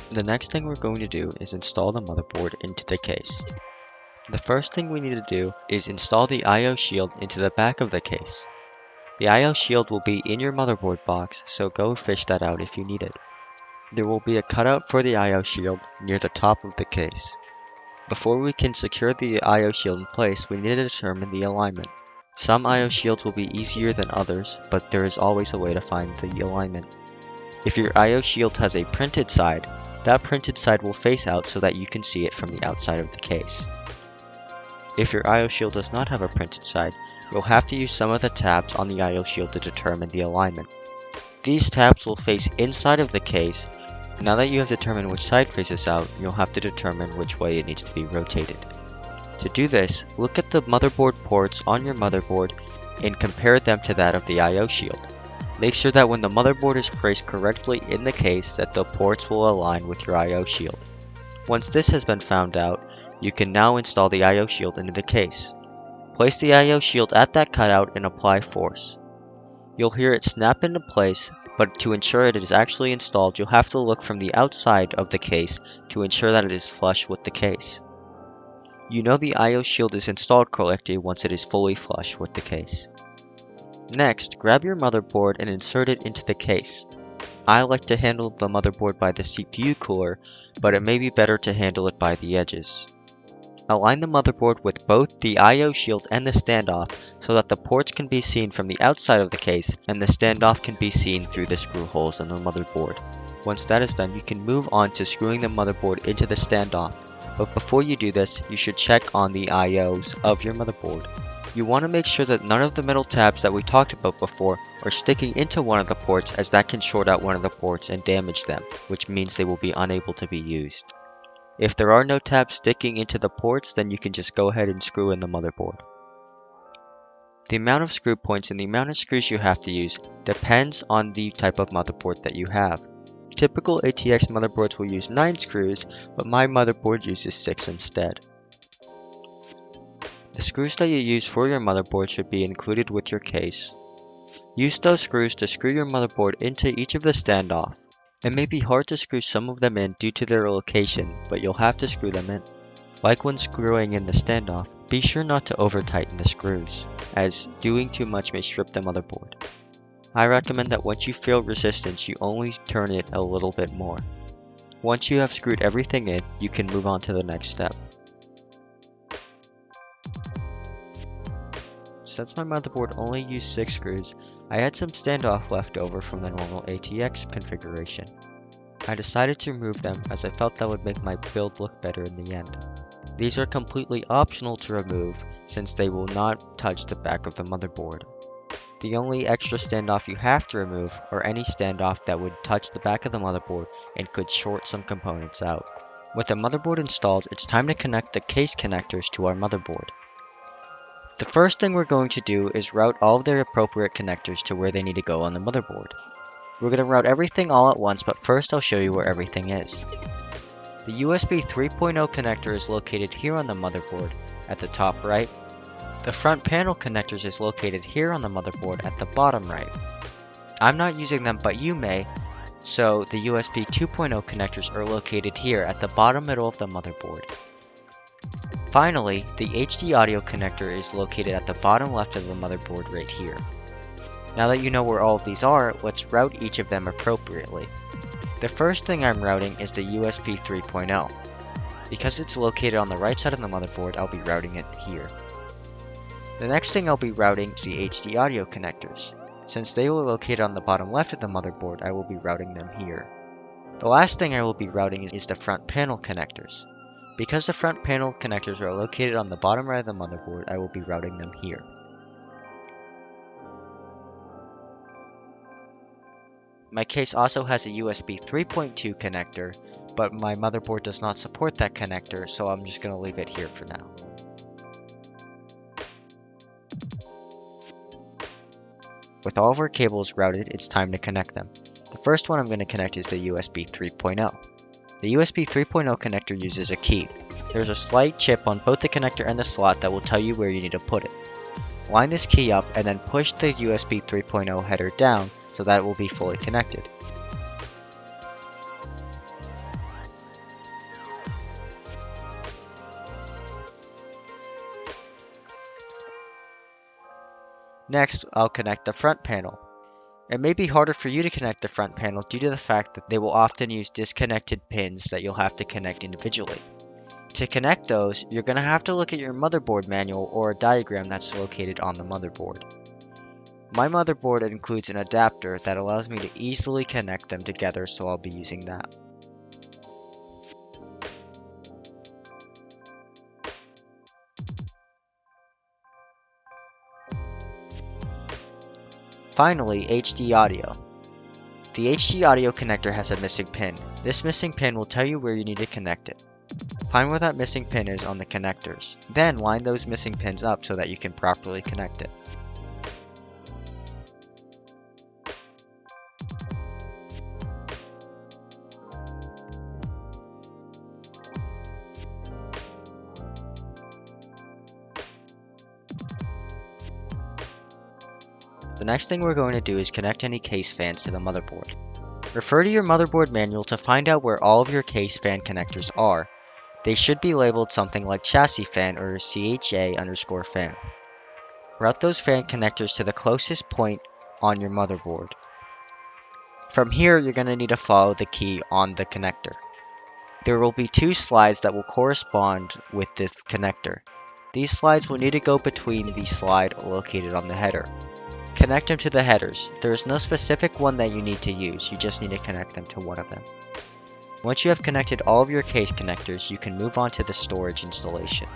The next thing we're going to do is install the motherboard into the case. The first thing we need to do is install the I/O shield into the back of the case. The I/O shield will be in your motherboard box, so go fish that out if you need it. There will be a cutout for the I/O shield near the top of the case. Before we can secure the I/O shield in place, we need to determine the alignment. Some I/O shields will be easier than others, but there is always a way to find the alignment. If your I/O shield has a printed side, that printed side will face out so that you can see it from the outside of the case. If your I/O shield does not have a printed side, you'll have to use some of the tabs on the I/O shield to determine the alignment. These tabs will face inside of the case. Now that you have determined which side faces out, you'll have to determine which way it needs to be rotated. To do this, look at the motherboard ports on your motherboard and compare them to that of the I/O shield. Make sure that when the motherboard is placed correctly in the case that the ports will align with your I/O shield. Once this has been found out, you can now install the I/O shield into the case. Place the I/O shield at that cutout and apply force. You'll hear it snap into place, but to ensure it is actually installed, you'll have to look from the outside of the case to ensure that it is flush with the case. You know the I/O shield is installed correctly once it is fully flush with the case. Next, grab your motherboard and insert it into the case. I like to handle the motherboard by the CPU cooler, but it may be better to handle it by the edges. Align the motherboard with both the I/O shield and the standoff so that the ports can be seen from the outside of the case and the standoff can be seen through the screw holes in the motherboard. Once that is done, you can move on to screwing the motherboard into the standoff. But before you do this, you should check on the I/Os of your motherboard. You want to make sure that none of the metal tabs that we talked about before are sticking into one of the ports, as that can short out one of the ports and damage them, which means they will be unable to be used. If there are no tabs sticking into the ports, then you can just go ahead and screw in the motherboard. The amount of screw points and the amount of screws you have to use depends on the type of motherboard that you have. Typical ATX motherboards will use 9 screws, but my motherboard uses 6 instead. The screws that you use for your motherboard should be included with your case. Use those screws to screw your motherboard into each of the standoff. It may be hard to screw some of them in due to their location, but you'll have to screw them in. Like when screwing in the standoff, be sure not to over-tighten the screws, as doing too much may strip the motherboard. I recommend that once you feel resistance, you only turn it a little bit more. Once you have screwed everything in, you can move on to the next step. Since my motherboard only used 6 screws, I had some standoff left over from the normal ATX configuration. I decided to remove them as I felt that would make my build look better in the end. These are completely optional to remove since they will not touch the back of the motherboard. The only extra standoff you have to remove are any standoff that would touch the back of the motherboard and could short some components out. With the motherboard installed, it's time to connect the case connectors to our motherboard. The first thing we're going to do is route all of their appropriate connectors to where they need to go on the motherboard. We're going to route everything all at once, but first I'll show you where everything is. The USB 3.0 connector is located here on the motherboard at the top right. The front panel connectors is located here on the motherboard at the bottom right. I'm not using them, but you may, so the USB 2.0 connectors are located here at the bottom middle of the motherboard. Finally, the HD audio connector is located at the bottom left of the motherboard right here. Now that you know where all of these are, let's route each of them appropriately. The first thing I'm routing is the USB 3.0. Because it's located on the right side of the motherboard, I'll be routing it here. The next thing I'll be routing is the HD audio connectors. Since they were located on the bottom left of the motherboard, I will be routing them here. The last thing I will be routing is the front panel connectors. Because the front panel connectors are located on the bottom right of the motherboard, I will be routing them here. My case also has a USB 3.2 connector, but my motherboard does not support that connector, so I'm just going to leave it here for now. With all of our cables routed, it's time to connect them. The first one I'm going to connect is the USB 3.0. The USB 3.0 connector uses a key. There's a slight chip on both the connector and the slot that will tell you where you need to put it. Line this key up and then push the USB 3.0 header down so that it will be fully connected. Next, I'll connect the front panel. It may be harder for you to connect the front panel due to the fact that they will often use disconnected pins that you'll have to connect individually. To connect those, you're going to have to look at your motherboard manual or a diagram that's located on the motherboard. My motherboard includes an adapter that allows me to easily connect them together, so I'll be using that. Finally, HD audio. The HD audio connector has a missing pin. This missing pin will tell you where you need to connect it. Find where that missing pin is on the connectors. Then line those missing pins up so that you can properly connect it. The next thing we're going to do is connect any case fans to the motherboard. Refer to your motherboard manual to find out where all of your case fan connectors are. They should be labeled something like chassis fan or CHA_fan. Route those fan connectors to the closest point on your motherboard. From here, you're going to need to follow the key on the connector. There will be two slides that will correspond with this connector. These slides will need to go between the slide located on the header. Connect them to the headers. There is no specific one that you need to use, you just need to connect them to one of them. Once you have connected all of your case connectors, you can move on to the storage installation.